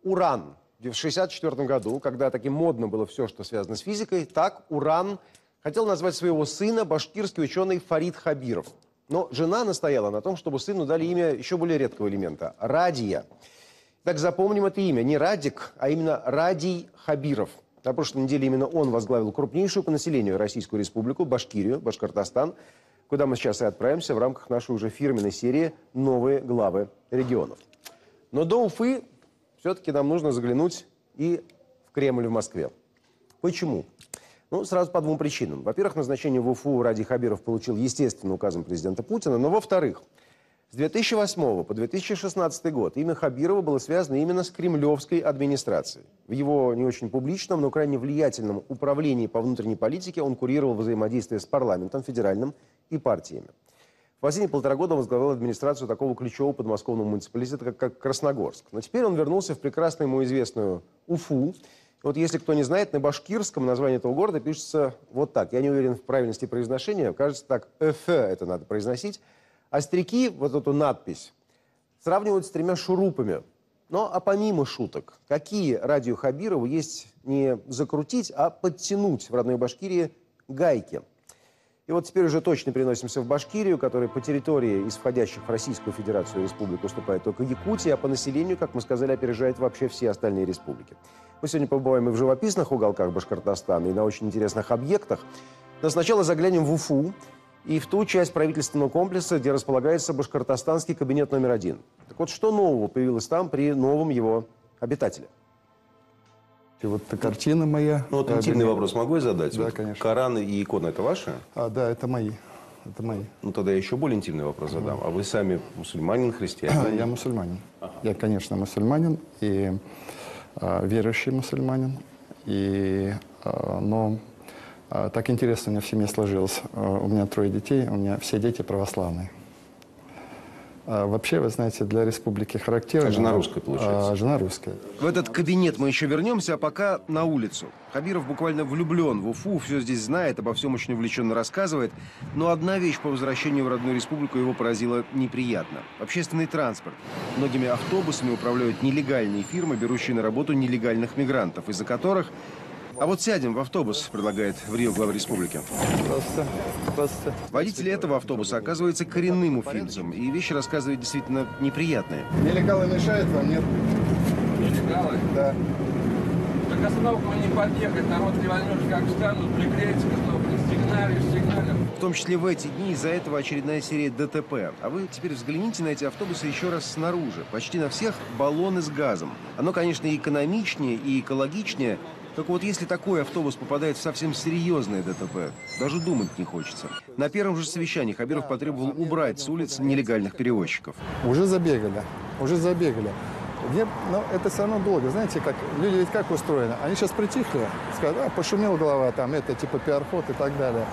уран. В 1964 году, когда таким модно было все, что связано с физикой, так уран хотел назвать своего сына башкирский ученый Фарид Хабиров. Но жена настояла на том, чтобы сыну дали имя еще более редкого элемента – радия. Так запомним это имя. Не Радик, а именно Радий Хабиров. На прошлой неделе именно он возглавил крупнейшую по населению Российскую Республику, Башкирию, Башкортостан, куда мы сейчас и отправимся в рамках нашей уже фирменной серии «Новые главы регионов». Но до Уфы все-таки нам нужно заглянуть и в Кремль в Москве. Почему? Ну, сразу по двум причинам. Во-первых, назначение в Уфу Радий Хабиров получил, естественно, указом президента Путина. Но, во-вторых, с 2008 по 2016 год имя Хабирова было связано именно с кремлевской администрацией. В его не очень публичном, но крайне влиятельном управлении по внутренней политике он курировал взаимодействие с парламентом, федеральным и партиями. В последние 1,5 года он возглавлял администрацию такого ключевого подмосковного муниципалитета, как Красногорск. Но теперь он вернулся в прекрасно ему известную Уфу. Вот если кто не знает, на башкирском название этого города пишется вот так. Я не уверен в правильности произношения. Кажется, так это надо произносить. Остряки вот эту надпись сравнивают с 3 шурупами. Но а помимо шуток, какие Радию Хабирову есть не закрутить, а подтянуть в родной Башкирии гайки? И вот теперь уже точно переносимся в Башкирию, которая по территории из входящих в Российскую Федерацию республик уступает только Якутия, а по населению, как мы сказали, опережает вообще все остальные республики. Мы сегодня побываем и в живописных уголках Башкортостана, и на очень интересных объектах. Но сначала заглянем в Уфу и в ту часть правительственного комплекса, где располагается башкортостанский кабинет номер 1. Так вот, что нового появилось там при новом его обитателе? И вот эта картина моя. Ну, вот интимный вопрос могу я задать? Да, вот конечно. Коран и иконы – это ваши? Да, это мои. Это мои. Ну, тогда я еще более интимный вопрос задам. А вы сами мусульманин, христианин? Я мусульманин. Я, конечно, мусульманин, и верующий мусульманин. Но так интересно у меня в семье сложилось. У меня 3 детей, у меня все дети православные. Вообще, вы знаете, для республики характерно... А жена русская, получается? Жена русская. В этот кабинет мы еще вернемся, а пока на улицу. Хабиров буквально влюблен в Уфу, все здесь знает, обо всем очень увлеченно рассказывает. Но одна вещь по возвращению в родную республику его поразила неприятно. Общественный транспорт. Многими автобусами управляют нелегальные фирмы, берущие на работу нелегальных мигрантов, из-за которых... А вот сядем в автобус, предлагает в Рио глава республики. Здравствуйте. Здравствуйте. Водитель этого автобуса оказывается коренным уфимцем, и вещи рассказывает действительно неприятные. Нелегалы мешают вам, нет? Нелегалы? Да. Так остановку не подъехать, народ не возьмешь, как встанут, приклеится к остановке, сигналишь. В том числе в эти дни из-за этого очередная серия ДТП. А вы теперь взгляните на эти автобусы еще раз снаружи. Почти на всех баллоны с газом. Оно, конечно, и экономичнее, и экологичнее. Только вот если такой автобус попадает в совсем серьезное ДТП, даже думать не хочется. На первом же совещании Хабиров потребовал убрать с улиц нелегальных перевозчиков. Уже забегали. Но это все равно долго. Знаете, как люди ведь как устроены? Они сейчас притихли, скажут, пошумел голова, там, это типа пиар-ход и так далее.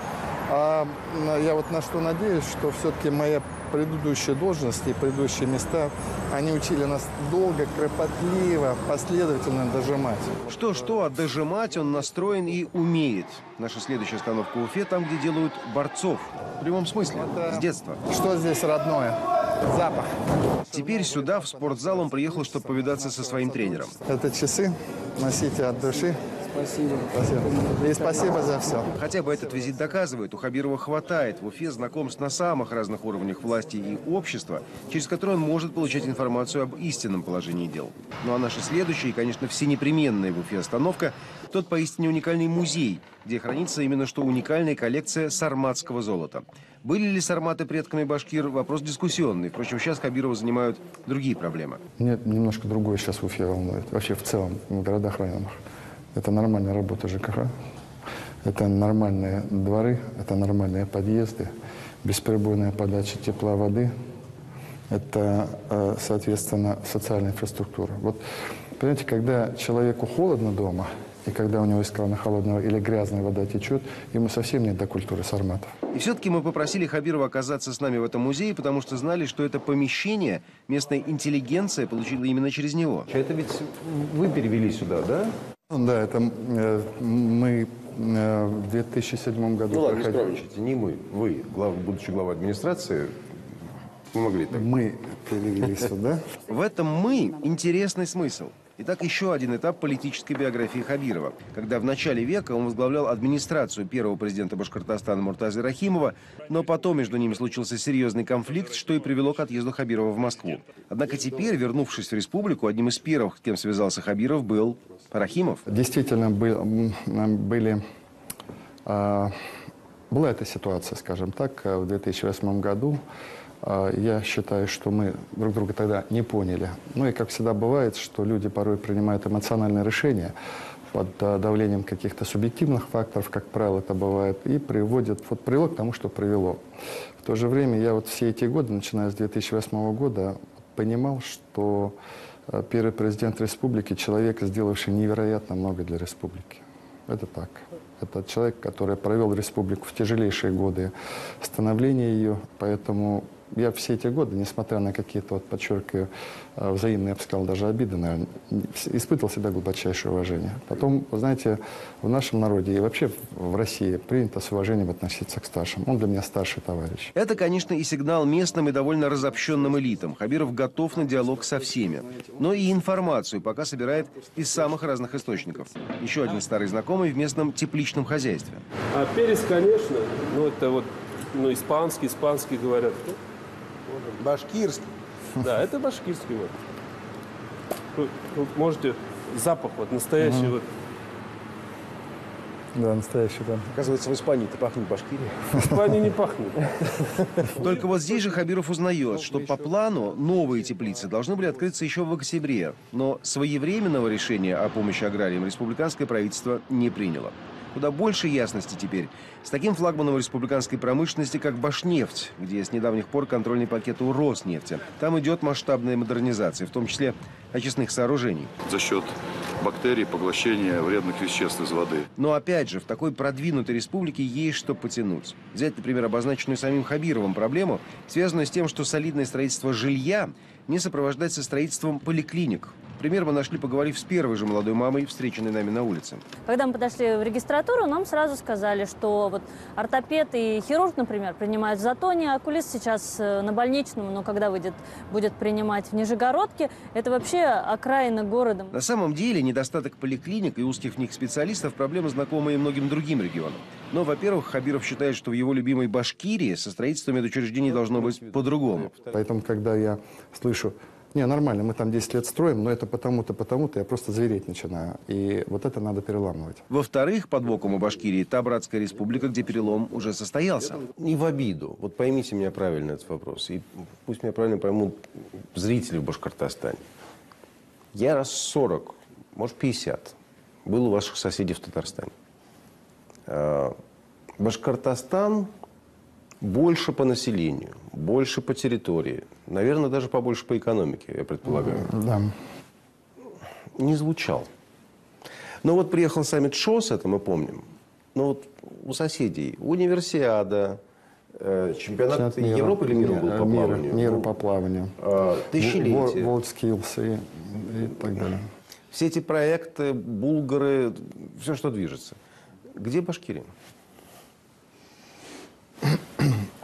А я вот на что надеюсь, что все-таки моя предыдущая должность и предыдущие места, они учили нас долго, кропотливо, последовательно дожимать. Что-что, а дожимать он настроен и умеет. Наша следующая остановка в Уфе, там, где делают борцов. В прямом смысле, с детства. Что здесь родное? Запах. Теперь сюда, в спортзал, он приехал, чтобы повидаться со своим тренером. Это часы. Носите от души. Спасибо. И спасибо за все. Хотя бы этот визит доказывает, у Хабирова хватает в Уфе знакомств на самых разных уровнях власти и общества, через которые он может получать информацию об истинном положении дел. Ну а наша следующая и, конечно, всенепременная в Уфе остановка – тот поистине уникальный музей, где хранится именно что уникальная коллекция сарматского золота. Были ли сарматы предками башкир – вопрос дискуссионный. Впрочем, сейчас Хабирова занимают другие проблемы. Мне немножко другое сейчас в Уфе волнует. Вообще в целом, в городах, районах. Это нормальная работа ЖКХ, это нормальные дворы, это нормальные подъезды, бесперебойная подача тепла, воды, это, соответственно, социальная инфраструктура. Вот, понимаете, когда человеку холодно дома, и когда у него из крана холодного или грязная вода течет, ему совсем нет до культуры сарматов. И все-таки мы попросили Хабирова оказаться с нами в этом музее, потому что знали, что это помещение местная интеллигенция получила именно через него. Это ведь вы перевели сюда, да? Да, это мы в 2007 году... Ну ладно, не скромничайте, не мы, вы, будучи главой администрации, помогли так. Мы перевели сюда. В этом «мы» интересный смысл. Итак, еще один этап политической биографии Хабирова. Когда в начале века он возглавлял администрацию первого президента Башкортостана Муртазы Рахимова, но потом между ними случился серьезный конфликт, что и привело к отъезду Хабирова в Москву. Однако теперь, вернувшись в республику, одним из первых, с кем связался Хабиров, был Рахимов. Действительно, была эта ситуация, скажем так, в 2008 году. Я считаю, что мы друг друга тогда не поняли. Ну и, как всегда бывает, что люди порой принимают эмоциональные решения под давлением каких-то субъективных факторов, как правило, это бывает, и привело к тому, что привело. В то же время я вот все эти годы, начиная с 2008 года, понимал, что первый президент республики – человек, сделавший невероятно много для республики. Это так. Это человек, который провел республику в тяжелейшие годы становления ее, поэтому я все эти годы, несмотря на какие-то, подчеркиваю, взаимные, я бы сказал, даже обиды, наверное, испытывал всегда глубочайшее уважение. Потом, вы знаете, в нашем народе и вообще в России принято с уважением относиться к старшим. Он для меня старший товарищ. Это, конечно, и сигнал местным и довольно разобщенным элитам. Хабиров готов на диалог со всеми. Но и информацию пока собирает из самых разных источников. Еще один старый знакомый в местном тепличном хозяйстве. А перец, конечно, это испанский говорят. Башкирский. Да, это башкирский Вы можете запах настоящий Да, настоящий, да. Оказывается, в Испании-то пахнет Башкирией. В Испании не пахнет. Только вот здесь же Хабиров узнает, что по плану новые теплицы должны были открыться еще в октябре. Но своевременного решения о помощи аграриям республиканское правительство не приняло. Куда больше ясности теперь с таким флагманом республиканской промышленности, как Башнефть, где с недавних пор контрольный пакет у Роснефти. Там идет масштабная модернизация, в том числе очистных сооружений. За счет бактерий, поглощения вредных веществ из воды. Но опять же, в такой продвинутой республике есть что потянуть. Взять, например, обозначенную самим Хабировым проблему, связанную с тем, что солидное строительство жилья не сопровождается строительством поликлиник. Пример мы нашли, поговорив с первой же молодой мамой, встреченной нами на улице. Когда мы подошли в регистратуру, нам сразу сказали, что ортопед и хирург, например, принимают в Затоне, окулист сейчас на больничном, но когда будет принимать в Нижегородке, это вообще окраина города. На самом деле, недостаток поликлиник и узких в них специалистов – проблема, знакомая и многим другим регионам. Но, во-первых, Хабиров считает, что в его любимой Башкирии со строительством медучреждений должно быть по-другому. Поэтому, когда я слышу: не, нормально, мы там 10 лет строим, но это потому-то, потому-то, я просто звереть начинаю. И вот это надо переламывать. Во-вторых, под боком у Башкирии та братская республика, где перелом уже состоялся. Не в обиду. Вот поймите меня правильно этот вопрос. И пусть меня правильно поймут зрители в Башкортостане. Я раз 40, может 50, был у ваших соседей в Татарстане. Башкортостан больше по населению, больше по территории. Наверное, даже побольше по экономике, я предполагаю. Да. Не звучал. Но вот приехал саммит ШОС, это мы помним. Но вот у соседей универсиада, чемпионат Европы или мира был по плаванию? Мира по плаванию. Тысячелетие. WorldSkills и так далее. Все эти проекты, булгары, все, что движется. Где Башкирия?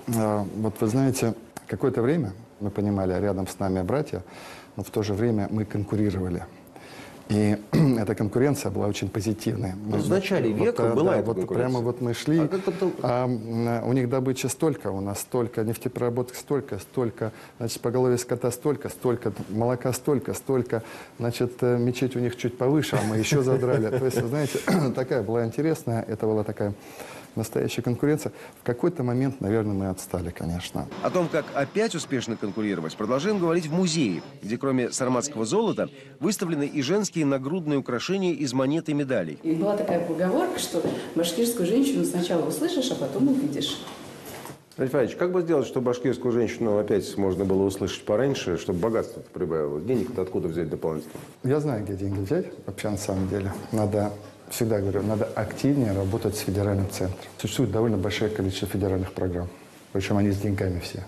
Вот вы знаете, какое-то время мы понимали, рядом с нами братья, но в то же время мы конкурировали. И эта конкуренция была очень позитивной. В начале века была эта конкуренция. Прямо вот мы шли, А у них добыча столько, у нас столько, нефтепереработок столько, значит, поголовье скота столько, молока столько, значит, мечеть у них чуть повыше, а мы еще задрали. То есть, вы знаете, такая была интересная, это была такая настоящая конкуренция. В какой-то момент, наверное, мы отстали, конечно. О том, как опять успешно конкурировать, продолжаем говорить в музее, где кроме сарматского золота выставлены и женские нагрудные украшения из монет и медалей. И была такая поговорка, что башкирскую женщину сначала услышишь, а потом увидишь. Альфаевич, как бы сделать, чтобы башкирскую женщину опять можно было услышать пораньше, чтобы богатство прибавилось? Денег-то откуда взять дополнительно? Я знаю, где деньги взять, вообще на самом деле. Всегда говорю, надо активнее работать с федеральным центром. Существует довольно большое количество федеральных программ, причем они с деньгами все.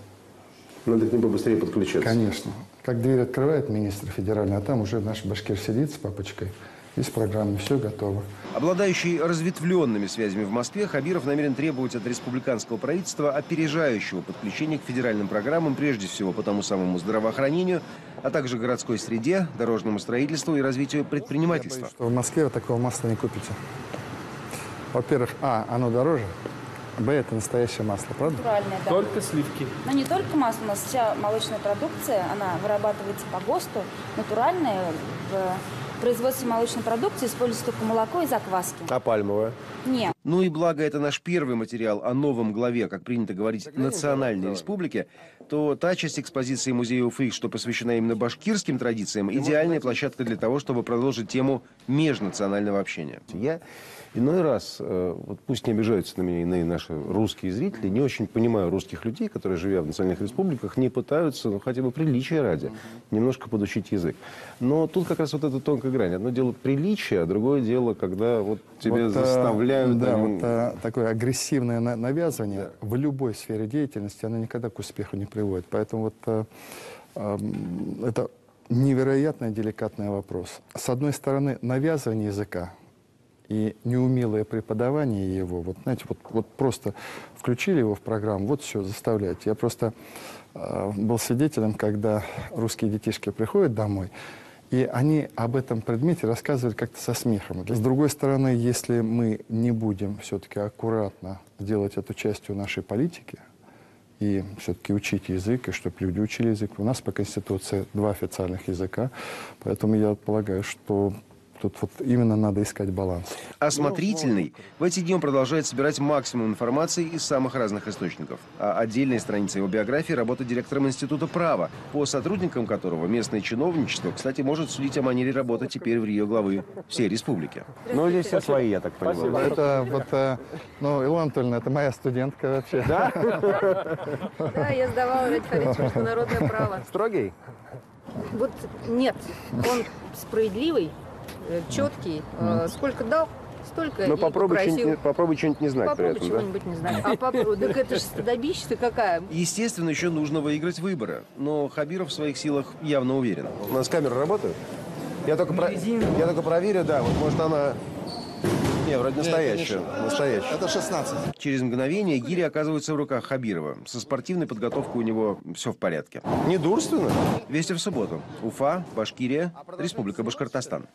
Надо к ним побыстрее подключаться. Конечно. Как дверь открывает министр федеральный, а там уже наш башкир сидит с папочкой Есть программы, все готово. Обладающий разветвленными связями в Москве, Хабиров намерен требовать от республиканского правительства опережающего подключения к федеральным программам, прежде всего по тому самому здравоохранению, а также городской среде, дорожному строительству и развитию предпринимательства. Что в Москве вы такого масла не купите. Во-первых, оно дороже, это настоящее масло, правда? Натуральное, да. Только сливки. Но не только масло, у нас вся молочная продукция, она вырабатывается по ГОСТу, натуральная. В производстве молочной продукции используется только молоко и закваски. А пальмовое? Нет. Ну и благо это наш первый материал о новом главе, как принято говорить, национальной республике, то та часть экспозиции музея Уфы, что посвящена именно башкирским традициям, идеальная площадка для того, чтобы продолжить тему межнационального общения. Я иной раз, вот пусть не обижаются на меня иные наши русские зрители, не очень понимаю русских людей, которые, живя в национальных республиках, не пытаются, ну хотя бы приличия ради, немножко подучить язык. Но тут как раз вот эта тонкая грань. Одно дело приличие, а другое дело, когда вот тебе заставляют... Да, такое агрессивное навязывание в любой сфере деятельности, оно никогда к успеху не приводит. Поэтому это невероятно деликатный вопрос. С одной стороны, навязывание языка и неумелое преподавание его, знаете, просто включили его в программу, вот все, заставляйте. Я просто был свидетелем, когда русские детишки приходят домой, и они об этом предмете рассказывали как-то со смехом. С другой стороны, если мы не будем все-таки аккуратно делать эту частью нашей политики и все-таки учить язык, и чтобы люди учили язык, у нас по Конституции 2 официальных языка, поэтому я полагаю, что тут именно надо искать баланс. Осмотрительный в эти дни он продолжает собирать максимум информации из самых разных источников. А отдельная страница его биографии – работа директором Института права, по сотрудникам которого местное чиновничество, кстати, может судить о манере работы теперь в Рио главы всей республики. Ну, здесь все свои, я так понимаю. Это, Илона Анатольевна, это моя студентка вообще. Да? Да, я сдавала Ради Харитовича международное право. Строгий? Вот нет, он справедливый, четкий. Сколько дал, столько Но и попросил. попробуй что-нибудь не знать Попробуй при этом, чего-нибудь не знать. А попробуй, так это же стыдобища-то какая. Естественно, еще нужно выиграть выборы. Но Хабиров в своих силах явно уверен. У нас камеры работают? Я только проверю, да, вот может она... Не, вроде настоящая. Настоящая. Это 16. Через мгновение гири оказываются в руках Хабирова. Со спортивной подготовкой у него все в порядке. Недурственно. Вести в субботу. Уфа, Башкирия, Республика Башкортостан.